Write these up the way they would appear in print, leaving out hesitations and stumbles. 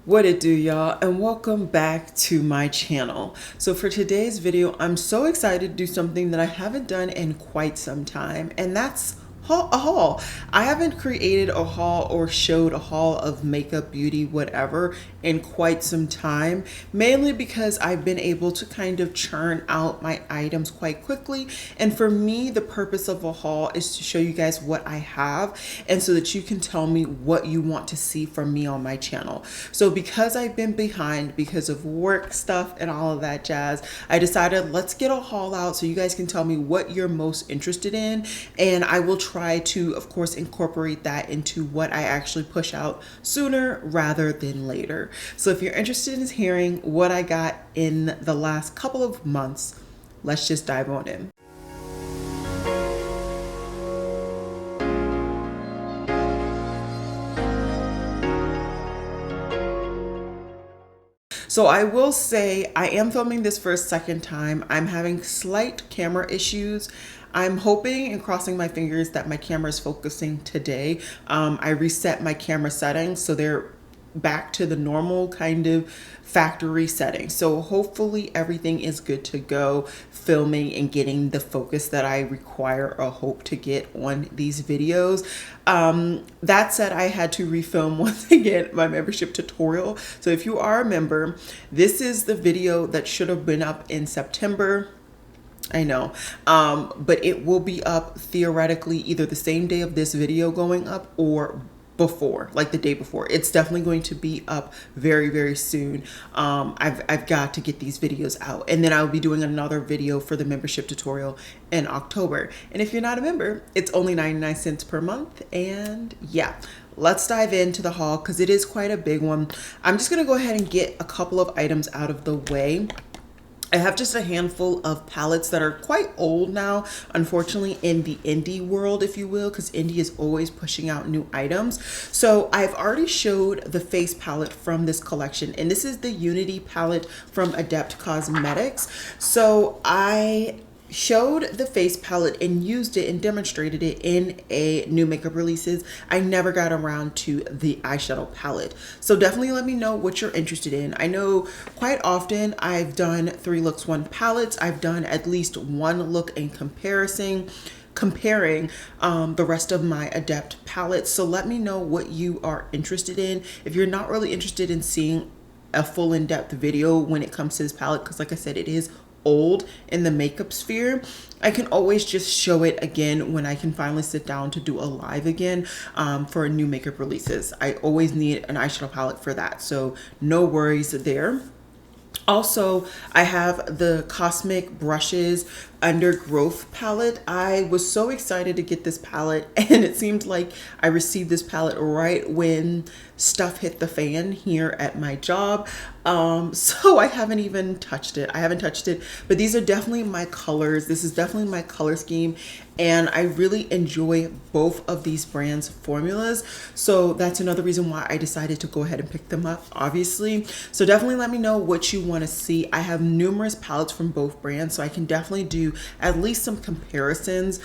What it do, y'all, and welcome back to my channel. So for today's video, I'm so excited to do something that I haven't done in quite some time, and that's a haul. I haven't created a haul or showed a haul of makeup, beauty, whatever in quite some time, mainly because I've been able to kind of churn out my items quite quickly. And for me, the purpose of a haul is to show you guys what I have and so that you can tell me what you want to see from me on my channel. So because I've been behind because of work stuff and all of that jazz, I decided let's get a haul out so you guys can tell me what you're most interested in, and I will try to, of course, incorporate that into what I actually push out sooner rather than later. So if you're interested in hearing what I got in the last couple of months, let's just dive on in. So I will say I am filming this for a second time. I'm having slight camera issues. I'm hoping and crossing my fingers that my camera is focusing today. I reset my camera settings so they're back to the normal kind of factory setting. So hopefully everything is good to go filming and getting the focus that I require or hope to get on these videos. That said, I had to refilm once again my membership tutorial. So if you are a member, this is the video that should have been up in September. I know, but it will be up theoretically either the same day of this video going up or before, like the day before. It's definitely going to be up very, very soon. I've got to get these videos out, and then I'll be doing another video for the membership tutorial in October. And if you're not a member, it's only 99 cents per month. And yeah, let's dive into the haul because it is quite a big one. I'm just gonna go ahead and get a couple of items out of the way. I have just a handful of palettes that are quite old now, unfortunately, in the indie world, if you will, because indie is always pushing out new items. So I've already showed the face palette from this collection, and this is the Unity palette from Adept Cosmetics. So I showed the face palette and used it and demonstrated it in a new makeup releases. I never got around to the eyeshadow palette. So definitely let me know what you're interested in. I know quite often I've done 3 looks 1 palettes. I've done at least 1 look in comparing the rest of my Adept palettes. So let me know what you are interested in. If you're not really interested in seeing a full in-depth video when it comes to this palette, because like I said, it is old in the makeup sphere, I can always just show it again when I can finally sit down to do a live again for new makeup releases. I always need an eyeshadow palette for that, so no worries there. Also, I have the Cosmic Brushes Undergrowth palette. I was so excited to get this palette, and it seemed like I received this palette right when stuff hit the fan here at my job. So I haven't even touched it. But these are definitely my colors. This is definitely my color scheme, and I really enjoy both of these brands' formulas. So that's another reason why I decided to go ahead and pick them up, obviously. So definitely let me know what you want to see. I have numerous palettes from both brands, so I can definitely do at least some comparisons,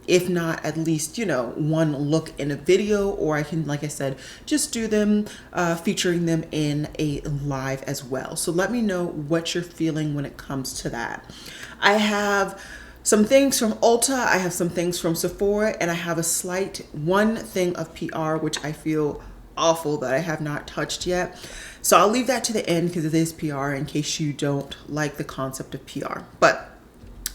if not at least, you know, 1 look in a video, or I can, like I said, just do them featuring them in a live as well. So let me know what you're feeling when it comes to that. I have some things from Ulta, I have some things from Sephora, and I have a slight 1 thing of PR, which I feel awful that I have not touched yet. So I'll leave that to the end because it is PR in case you don't like the concept of PR. But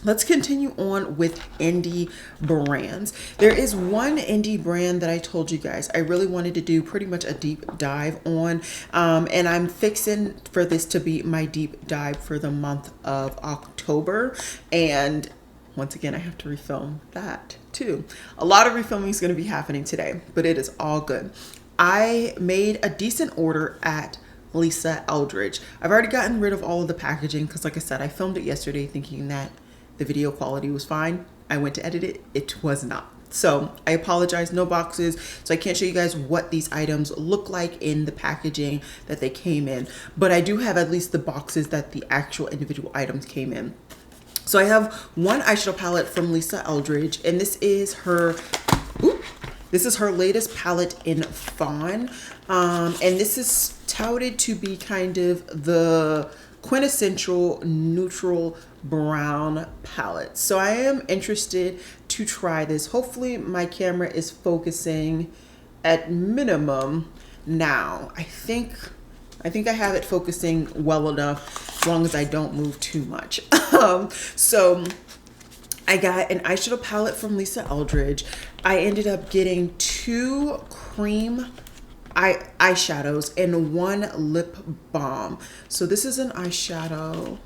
let's continue on with indie brands. There is 1 indie brand that I told you guys I really wanted to do pretty much a deep dive on, and I'm fixing for this to be my deep dive for the month of October. And once again, I have to refilm that too. A lot of refilming is going to be happening today, but it is all good. I made a decent order at Eldridge. I've already gotten rid of all of the packaging because, like I said, I filmed it yesterday thinking that the video quality was fine. I went to edit it. It was not. So I apologize, no boxes. So I can't show you guys what these items look like in the packaging that they came in, but I do have at least the boxes that the actual individual items came in. So I have 1 eyeshadow palette from Eldridge, and this is her latest palette in Fawn. And this is touted to be kind of the quintessential neutral brown palette. So I am interested to try this. Hopefully my camera is focusing at minimum now. I think I have it focusing well enough as long as I don't move too much. So I got an eyeshadow palette from Eldridge. I ended up getting 2 cream eyeshadows and 1 lip balm. So this is an eyeshadow.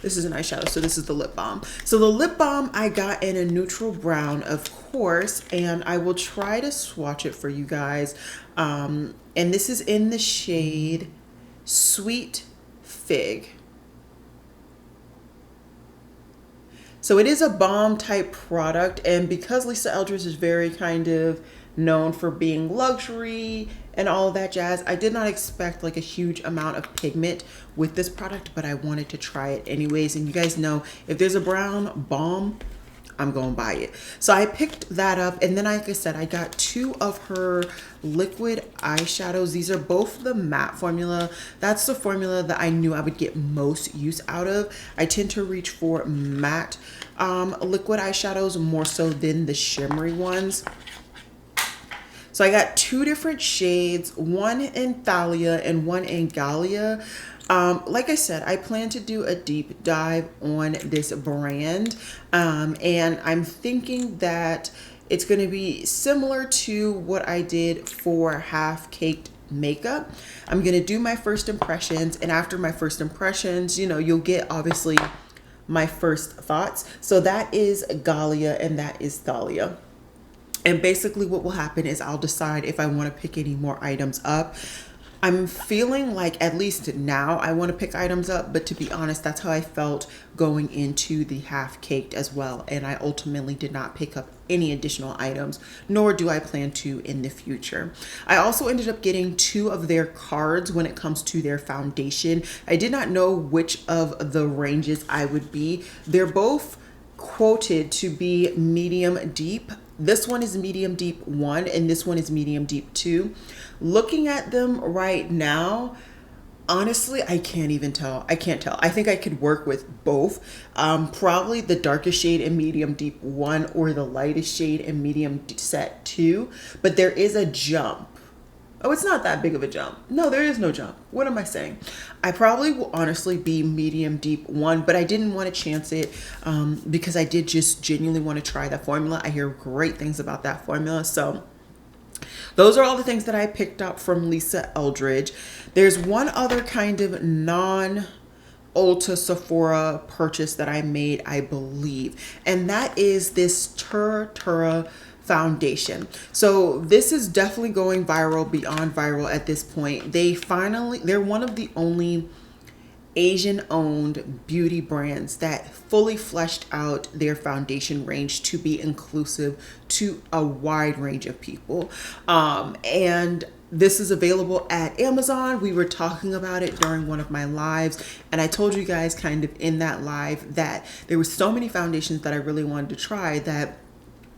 So this is the lip balm. So the lip balm I got in a neutral brown, of course, and I will try to swatch it for you guys. And this is in the shade Sweet Fig. So it is a balm type product, and because Eldridge is very kind of known for being luxury and all of that jazz, I did not expect like a huge amount of pigment with this product, but I wanted to try it anyways. And you guys know, if there's a brown balm, I'm gonna buy it. So I picked that up, and then like I said, I got 2 of her liquid eyeshadows. These are both the matte formula. That's the formula that I knew I would get most use out of. I tend to reach for matte liquid eyeshadows more so than the shimmery ones. So I got 2 different shades, one in Thalia and one in Gallia. Like I said, I plan to do a deep dive on this brand, and I'm thinking that it's going to be similar to what I did for Half Caked makeup. I'm going to do my first impressions, and after my first impressions, you know, you'll get obviously my first thoughts. So that is Gallia and that is Thalia. And basically what will happen is I'll decide if I want to pick any more items up. I'm feeling like at least now I want to pick items up, but to be honest, that's how I felt going into the Half Caked as well. And I ultimately did not pick up any additional items, nor do I plan to in the future. I also ended up getting 2 of their cards when it comes to their foundation. I did not know which of the ranges I would be. They're both quoted to be medium deep. This one is medium deep 1 and this one is medium deep 2. Looking at them right now, honestly, I can't even tell. I can't tell. I think I could work with both. Probably the darkest shade in medium deep 1 or the lightest shade in medium set 2. But there is a jump. Oh, it's not that big of a jump. No, there is no jump. What am I saying? I probably will honestly be medium deep 1, but I didn't want to chance it because I did just genuinely want to try that formula. I hear great things about that formula. So those are all the things that I picked up from Eldridge. There's one other kind of non-Ulta Sephora purchase that I made, I believe, and that is this Tura foundation. So this is definitely going viral, beyond viral at this point. They're one of the only Asian-owned beauty brands that fully fleshed out their foundation range to be inclusive to a wide range of people. And this is available at Amazon. We were talking about it during one of my lives, and I told you guys kind of in that live that there were so many foundations that I really wanted to try that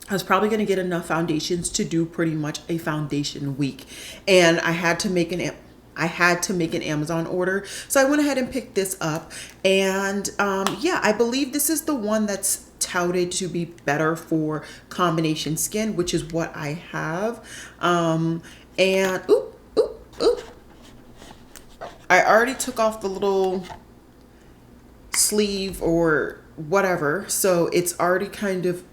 I was probably going to get enough foundations to do pretty much a foundation week. And I had to make an Amazon order. So I went ahead and picked this up. And yeah, I believe this is the one that's touted to be better for combination skin, which is what I have. And I already took off the little sleeve or whatever. So it's already kind of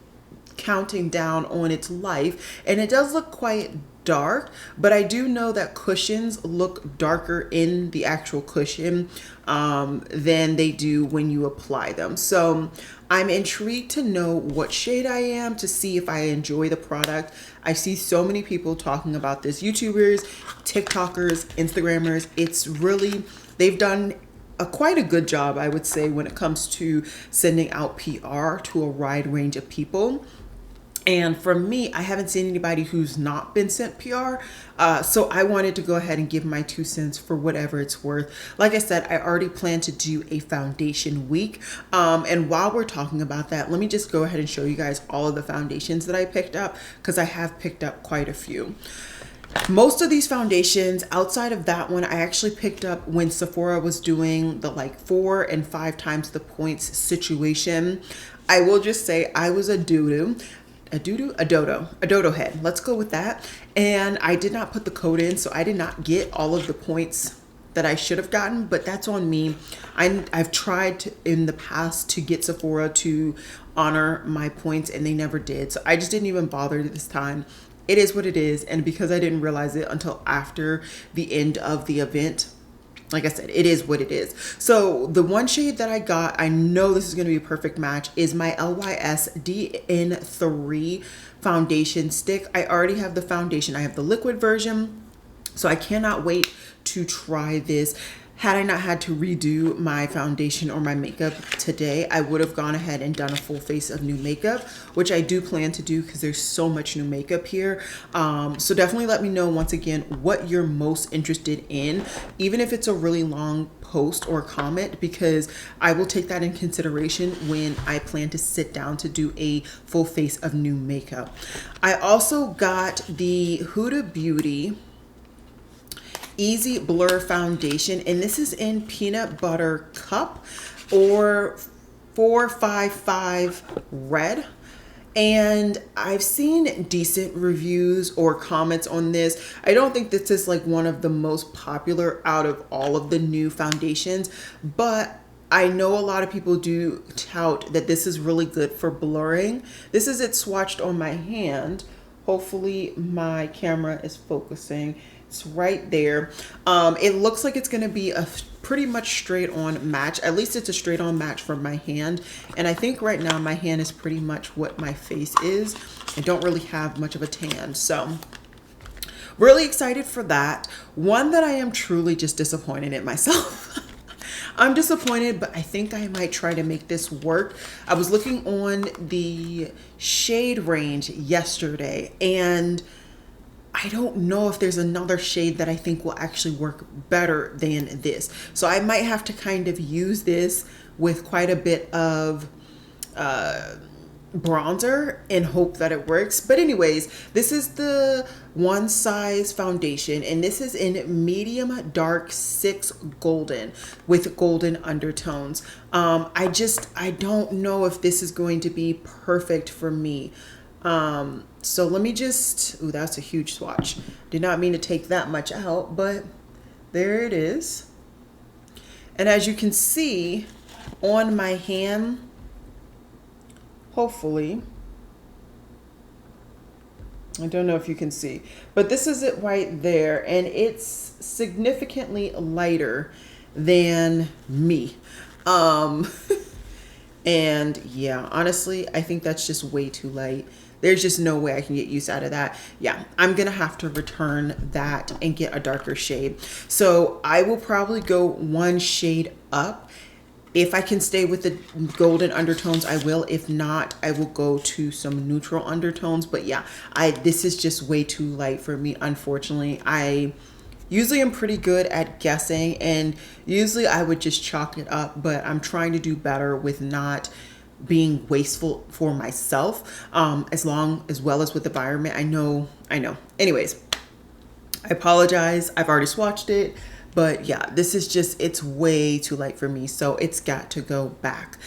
counting down on its life, and it does look quite dark, but I do know that cushions look darker in the actual cushion than they do when you apply them. So I'm intrigued to know what shade I am, to see if I enjoy the product. I see so many people talking about this, YouTubers, TikTokers, Instagrammers. It's really, they've done quite a good job, I would say, when it comes to sending out PR to a wide range of people. And for me, I haven't seen anybody who's not been sent PR. So I wanted to go ahead and give my 2 cents for whatever it's worth. Like I said, I already plan to do a foundation week. And while we're talking about that, let me just go ahead and show you guys all of the foundations that I picked up, because I have picked up quite a few. Most of these foundations outside of that one, I actually picked up when Sephora was doing the like 4 and 5 times the points situation. I will just say I was a dodo head. Let's go with that. And I did not put the code in, so I did not get all of the points that I should have gotten, but that's on me. I've tried in the past to get Sephora to honor my points and they never did. So I just didn't even bother this time. It is what it is. And because I didn't realize it until after the end of the event, like I said, it is what it is. So the one shade that I got, I know this is going to be a perfect match, is my LYS DN3 foundation stick. I already have the foundation. I have the liquid version, so I cannot wait to try this. Had I not had to redo my foundation or my makeup today, I would have gone ahead and done a full face of new makeup, which I do plan to do because there's so much new makeup here. So definitely let me know once again what you're most interested in, even if it's a really long post or comment, because I will take that in consideration when I plan to sit down to do a full face of new makeup. I also got the Huda Beauty Easy Blur foundation, and this is in Peanut Butter Cup or 455 red. And I've seen decent reviews or comments on this. I don't think this is like one of the most popular out of all of the new foundations, but I know a lot of people do tout that this is really good for blurring. This is it swatched on my hand. Hopefully my camera is focusing. It's right there. It looks like it's going to be a pretty much straight on match. At least it's a straight on match for my hand. And I think right now my hand is pretty much what my face is. I don't really have much of a tan. So really excited for that. One that I am truly just disappointed in myself. I'm disappointed, but I think I might try to make this work. I was looking on the shade range yesterday, and I don't know if there's another shade that I think will actually work better than this. So I might have to kind of use this with quite a bit of bronzer and hope that it works. But anyways, this is the One Size foundation, and this is in medium dark 6 golden with golden undertones. I don't know if this is going to be perfect for me. So let me just, ooh, that's a huge swatch. Did not mean to take that much out, but there it is. And as you can see on my hand, hopefully, I don't know if you can see, but this is it right there. And it's significantly lighter than me. And yeah, honestly, I think that's just way too light. There's just no way I can get use out of that. Yeah, I'm gonna have to return that and get a darker shade. So I will probably go one shade up. If I can stay with the golden undertones, I will. If not, I will go to some neutral undertones. But yeah, this is just way too light for me, unfortunately. I usually am pretty good at guessing, and usually I would just chalk it up, but I'm trying to do better with not being wasteful for myself, as well as with the environment. I know. Anyways, I apologize. I've already swatched it, but yeah, this is just, it's way too light for me, so it's got to go back.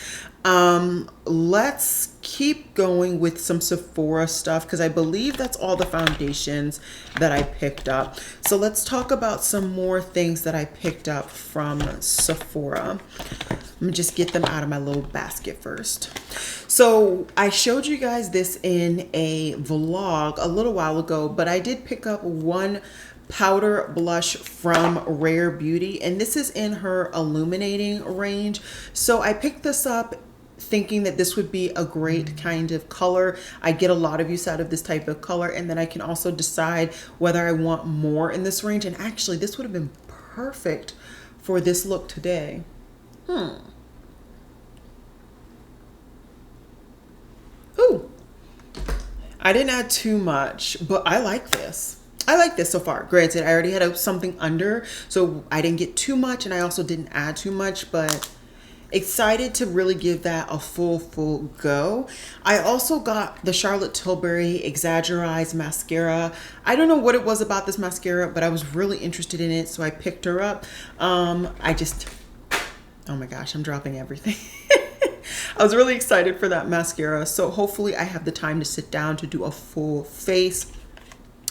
Let's keep going with some Sephora stuff, because I believe that's all the foundations that I picked up. So let's talk about some more things that I picked up from Sephora. Let me just get them out of my little basket first. So I showed you guys this in a vlog a little while ago, but I did pick up one powder blush from Rare Beauty, and this is in her illuminating range. So I picked this up thinking that this would be a great kind of color. I get a lot of use out of this type of color, and then I can also decide whether I want more in this range. And actually this would have been perfect for this look today. Ooh, I didn't add too much, but I like this. I like this so far. Granted, I already had something under, so I didn't get too much, and I also didn't add too much, but excited to really give that a full go. I also got the Charlotte Tilbury Exaggerize mascara. I don't know what it was about this mascara, but I was really interested in it, so I picked her up. Oh my gosh, I'm dropping everything. I was really excited for that mascara, so hopefully I have the time to sit down to do a full face.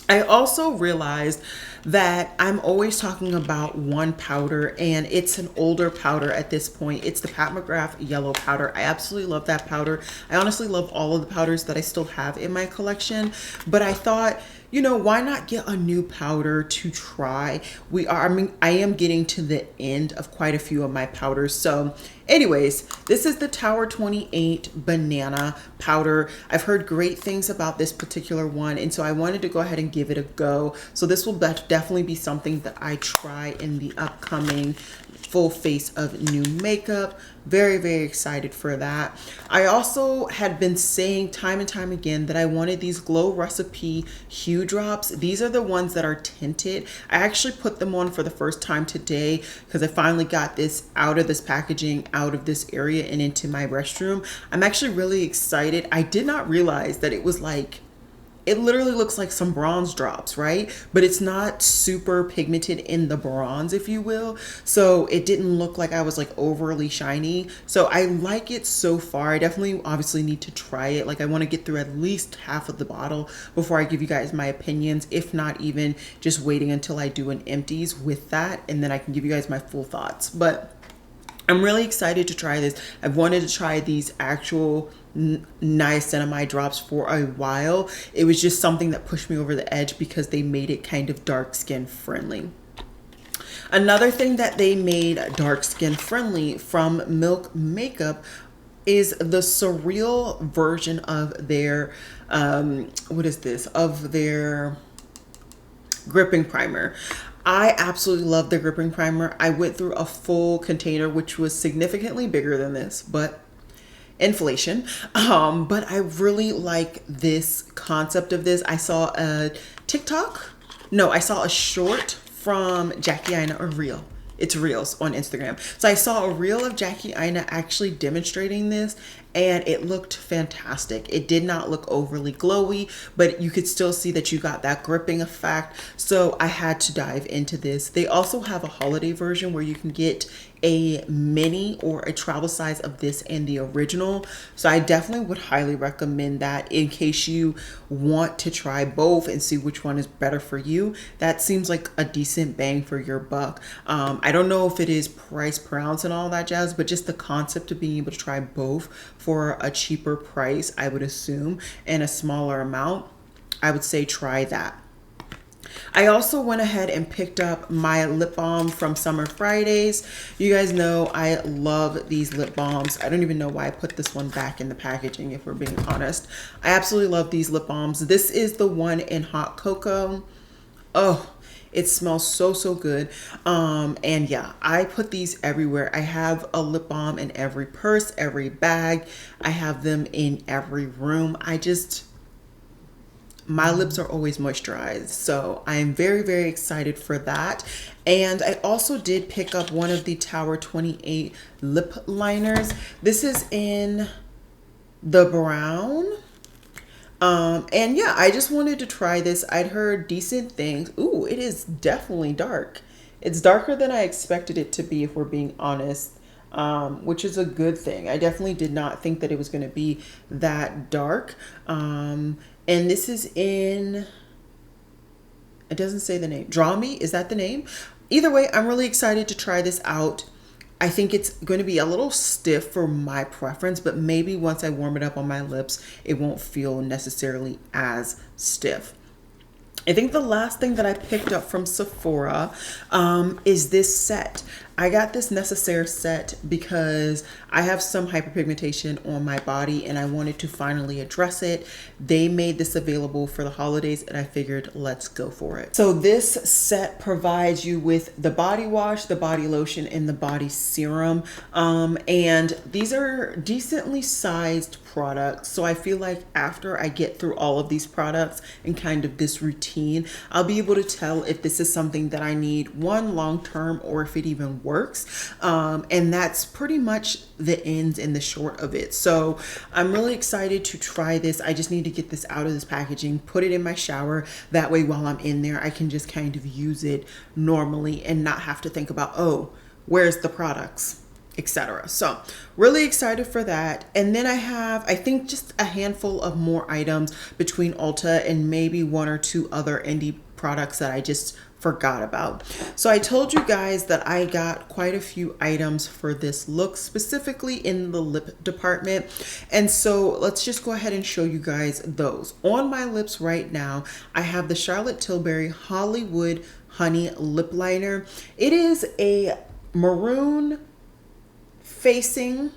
I also realized that I'm always talking about one powder, and it's an older powder at this point. It's the Pat McGrath yellow powder. I absolutely love that powder. I honestly love all of the powders that I still have in my collection, but I thought, you know, why not get a new powder to try? I am getting to the end of quite a few of my powders. So anyways, this is the Tower 28 Banana powder. I've heard great things about this particular one, and so I wanted to go ahead and give it a go. So this will definitely be something that I try in the upcoming full face of new makeup. Very excited for that. I also had been saying time and time again that I wanted these Glow Recipe Hue Drops. These are the ones that are tinted. I actually put them on for the first time today because I finally got this out of this packaging, out of this area, and into my restroom. I'm actually really excited. I did not realize that it was like, it literally looks like some bronze drops, right? But it's not super pigmented in the bronze, if you will. So it didn't look like I was like overly shiny. So I like it so far. I definitely obviously need to try it. Like I want to get through at least half of the bottle before I give you guys my opinions, if not even just waiting until I do an empties with that, and then I can give you guys my full thoughts. But I'm really excited to try this. I've wanted to try these actual niacinamide drops for a while. It was just something that pushed me over the edge because they made it kind of dark skin friendly. Another thing that they made dark skin friendly from Milk Makeup is the Surreal version of their of their gripping primer. I absolutely love the gripping primer. I went through a full container, which was significantly bigger than this, but inflation. But I really like this concept of this. I saw a I saw a short from Jackie Aina, or reel. It's reels on Instagram. So I saw a reel of Jackie Aina actually demonstrating this, and it looked fantastic. It did not look overly glowy, but you could still see that you got that gripping effect. So I had to dive into this. They also have a holiday version where you can get a mini or a travel size of this and the original. So I definitely would highly recommend that in case you want to try both and see which one is better for you. That seems like a decent bang for your buck. I don't know if it is price per ounce and all that jazz, but just the concept of being able to try both for a cheaper price, I would assume, and a smaller amount, I would say try that. I also went ahead and picked up my lip balm from Summer Fridays. You guys know I love these lip balms. I don't even know why I put this one back in the packaging, if we're being honest. I absolutely love these lip balms. This is the one in Hot Cocoa. Oh, it smells so good. And yeah, I put these everywhere. I have a lip balm in every purse, every bag. I have them in every room. My lips are always moisturized, so I am very excited for that. And I also did pick up one of the Tower 28 lip liners. This is in the brown. And yeah, I just wanted to try this. I'd heard decent things. Ooh, it is definitely dark. It's darker than I expected it to be, if we're being honest. Which is a good thing. I definitely did not think that it was going to be that dark. And this is in, it doesn't say the name. Draw Me, is that the name? Either way, I'm really excited to try this out. I think it's going to be a little stiff for my preference, but maybe once I warm it up on my lips, it won't feel necessarily as stiff. I think the last thing that I picked up from Sephora is this set. I got this Necessaire set because I have some hyperpigmentation on my body and I wanted to finally address it. They made this available for the holidays and I figured let's go for it. So this set provides you with the body wash, the body lotion, and the body serum. And these are decently sized products. So I feel like after I get through all of these products and kind of this routine, I'll be able to tell if this is something that I need, one, long term, or if it even works. And that's pretty much the ins and the short of it. So I'm really excited to try this. I just need to get this out of this packaging, put it in my shower. That way while I'm in there, I can just kind of use it normally and not have to think about, oh, where's the products, etc. So really excited for that. And then I have, I think, just a handful of more items between Ulta and maybe one or two other indie products that I just forgot about. So I told you guys that I got quite a few items for this look, specifically in the lip department. And so let's just go ahead and show you guys those. On my lips right now, I have the Charlotte Tilbury Hollywood Honey Lip Liner. It is a maroon facing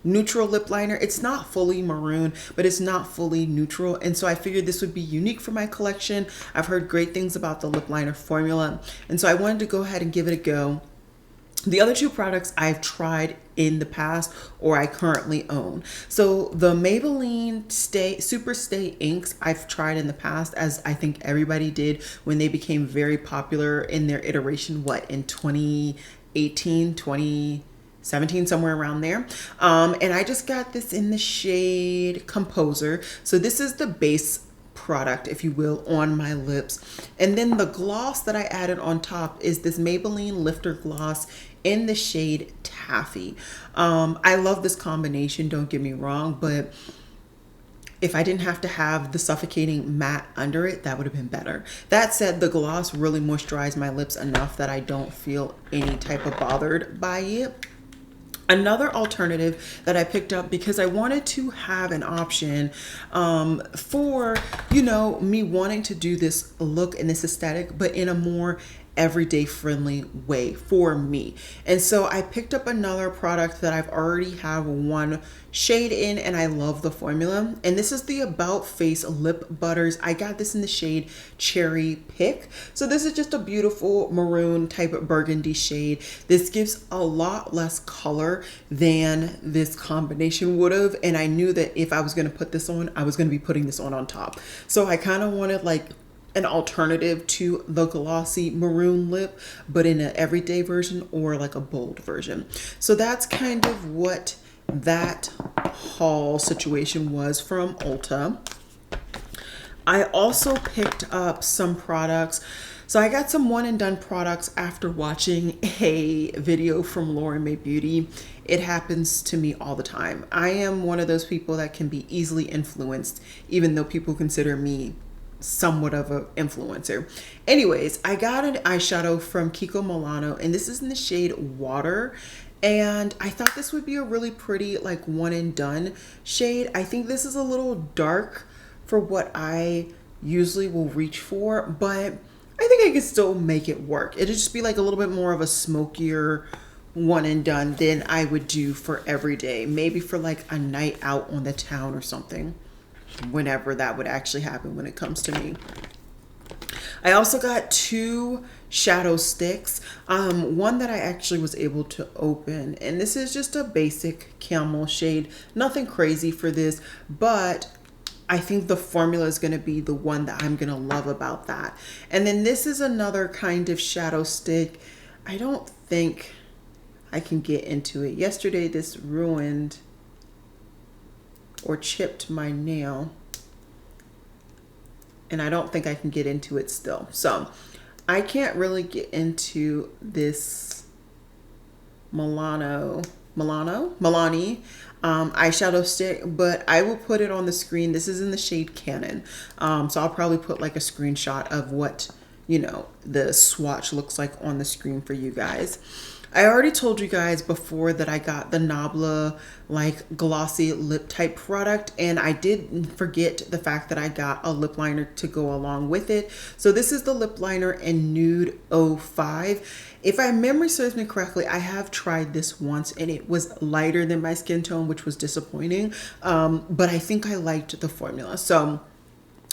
neutral lip liner. It's not fully maroon, but it's not fully neutral. And so I figured this would be unique for my collection. I've heard great things about the lip liner formula. And so I wanted to go ahead and give it a go. The other two products I've tried in the past or I currently own. So the Maybelline Super Stay Inks I've tried in the past, as I think everybody did when they became very popular in their iteration, what, in 2018, 2017, somewhere around there. And I just got this in the shade Composer. So this is the base product, if you will, on my lips. And then the gloss that I added on top is this Maybelline Lifter Gloss in the shade Taffy. I love this combination, don't get me wrong, but if I didn't have to have the suffocating matte under it, that would have been better. That said, the gloss really moisturized my lips enough that I don't feel any type of bothered by it. Another alternative that I picked up because I wanted to have an option for, you know, me wanting to do this look and this aesthetic, but in a more everyday friendly way for me. And so I picked up another product that I've already have one shade in, and I love the formula. And this is the About Face Lip Butters. I got this in the shade Cherry Pick. So this is just a beautiful maroon type of burgundy shade. This gives a lot less color than this combination would have. And I knew that if I was going to put this on, I was going to be putting this on top. So I kind of wanted like an alternative to the glossy maroon lip, but in an everyday version or like a bold version. So that's kind of what that haul situation was from Ulta. I also picked up some products. So I got some one and done products after watching a video from Lauren May Beauty. It happens to me all the time. I am one of those people that can be easily influenced, even though people consider me somewhat of an influencer. Anyways, I got an eyeshadow from Kiko Milano, and this is in the shade Water. And I thought this would be a really pretty like one and done shade. I think this is a little dark for what I usually will reach for, but I think I could still make it work. It'd just be like a little bit more of a smokier one and done than I would do for every day. Maybe for like a night out on the town or something, whenever that would actually happen when it comes to me. I also got two shadow sticks. One that I actually was able to open, and this is just a basic camel shade. Nothing crazy for this, but I think the formula is going to be the one that I'm going to love about that. And then this is another kind of shadow stick. I don't think I can get into it. Yesterday this ruined or chipped my nail, and I don't think I can get into it still. So I can't really get into this Milani eyeshadow stick, but I will put it on the screen. This is in the shade Cannon. So I'll probably put like a screenshot of what, you know, the swatch looks like on the screen for you guys. I already told you guys before that I got the Nabla like glossy lip type product, and I did forget the fact that I got a lip liner to go along with it. So this is the lip liner in Nude 05. If my memory serves me correctly, I have tried this once and it was lighter than my skin tone, which was disappointing. But I think I liked the formula. So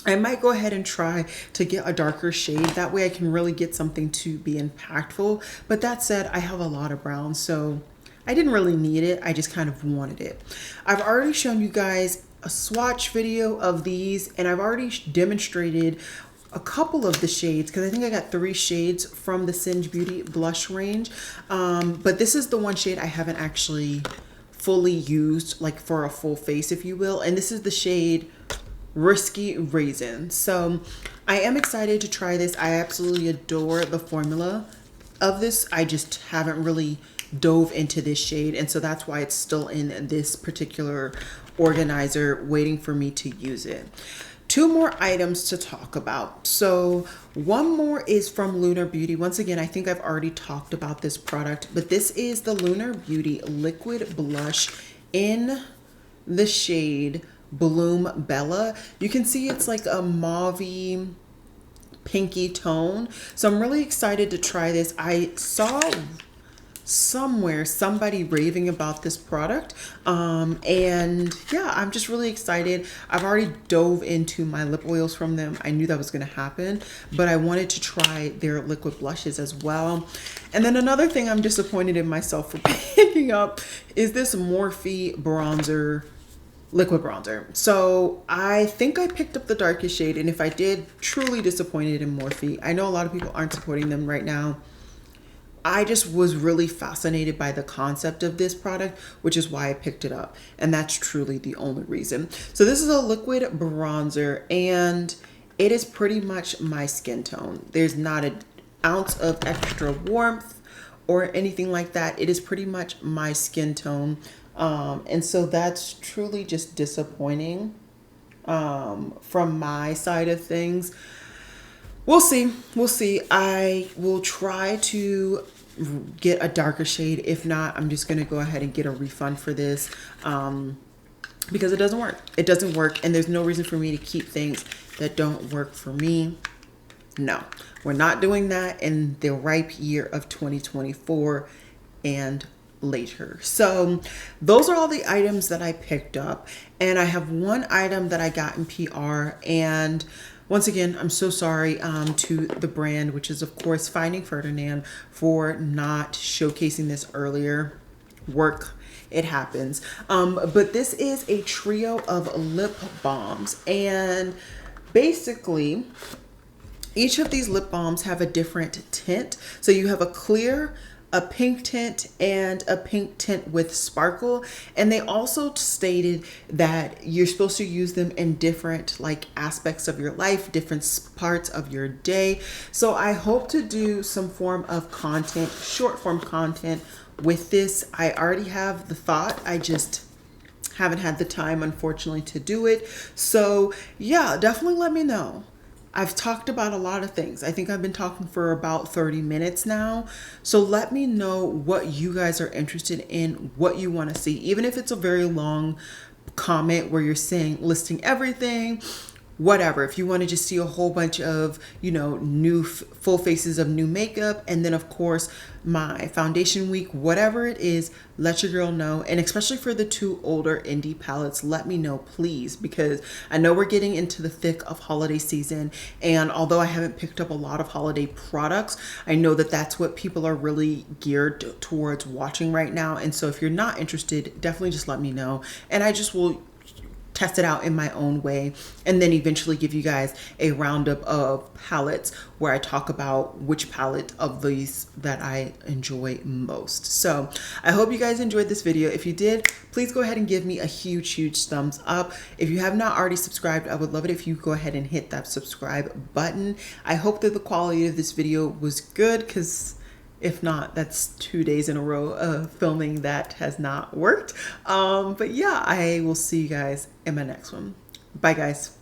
I might go ahead and try to get a darker shade. That way I can really get something to be impactful. But that said, I have a lot of brown, so I didn't really need it. I just kind of wanted it. I've already shown you guys a swatch video of these, and I've already demonstrated a couple of the shades because I think I got 3 shades from the Singe Beauty blush range. But this is the one shade I haven't actually fully used, like for a full face, if you will. And this is the shade Risky Raisin. So I am excited to try this. I absolutely adore the formula of this. I just haven't really dove into this shade, and so that's why it's still in this particular organizer waiting for me to use it. 2 more items to talk about. So one more is from Lunar Beauty. Once again, I think I've already talked about this product, but this is the Lunar Beauty liquid blush in the shade Bloom Bella. You can see it's like a mauvey pinky tone, so I'm really excited to try this. I saw somewhere somebody raving about this product, and yeah, I'm just really excited. I've already dove into my lip oils from them. I knew that was going to happen, but I wanted to try their liquid blushes as well. And then another thing I'm disappointed in myself for picking up is this Morphe bronzer, liquid bronzer. So I think I picked up the darkest shade, and if I did, truly disappointed in Morphe. I know a lot of people aren't supporting them right now. I just was really fascinated by the concept of this product, which is why I picked it up. And that's truly the only reason. So this is a liquid bronzer, and it is pretty much my skin tone. There's not an ounce of extra warmth or anything like that. It is pretty much my skin tone. And so that's truly just disappointing from my side of things. We'll see. We'll see. I will try to get a darker shade. If not, I'm just going to go ahead and get a refund for this because it doesn't work. It doesn't work. And there's no reason for me to keep things that don't work for me. No, we're not doing that in the ripe year of 2024 and later. So those are all the items that I picked up. And I have one item that I got in PR, and once again, I'm so sorry to the brand, which is of course Finding Ferdinand, for not showcasing this earlier. Work, it happens. But this is a trio of lip balms, and basically each of these lip balms have a different tint. So you have a clear, a pink tint, and a pink tint with sparkle. And they also stated that you're supposed to use them in different like aspects of your life, different parts of your day. So I hope to do some form of content, short form content with this. I already have the thought, I just haven't had the time, unfortunately, to do it. So yeah, definitely let me know. I've talked about a lot of things. I think I've been talking for about 30 minutes now. So let me know what you guys are interested in, what you want to see. Even if it's a very long comment where you're saying, listing everything, whatever. If you want to just see a whole bunch of, you know, new full faces of new makeup, and then of course my foundation week, whatever it is, let your girl know. And especially for the 2 older indie palettes, let me know please, because I know we're getting into the thick of holiday season, and although I haven't picked up a lot of holiday products, I know that that's what people are really geared towards watching right now. And so if you're not interested, definitely just let me know, and I just will test it out in my own way, and then eventually give you guys a roundup of palettes where I talk about which palette of these that I enjoy most. So I hope you guys enjoyed this video. If you did, please go ahead and give me a huge thumbs up. If you have not already subscribed, I would love it if you go ahead and hit that subscribe button. I hope that the quality of this video was good, because if not, that's 2 days in a row of filming that has not worked. But yeah, I will see you guys in my next one. Bye guys.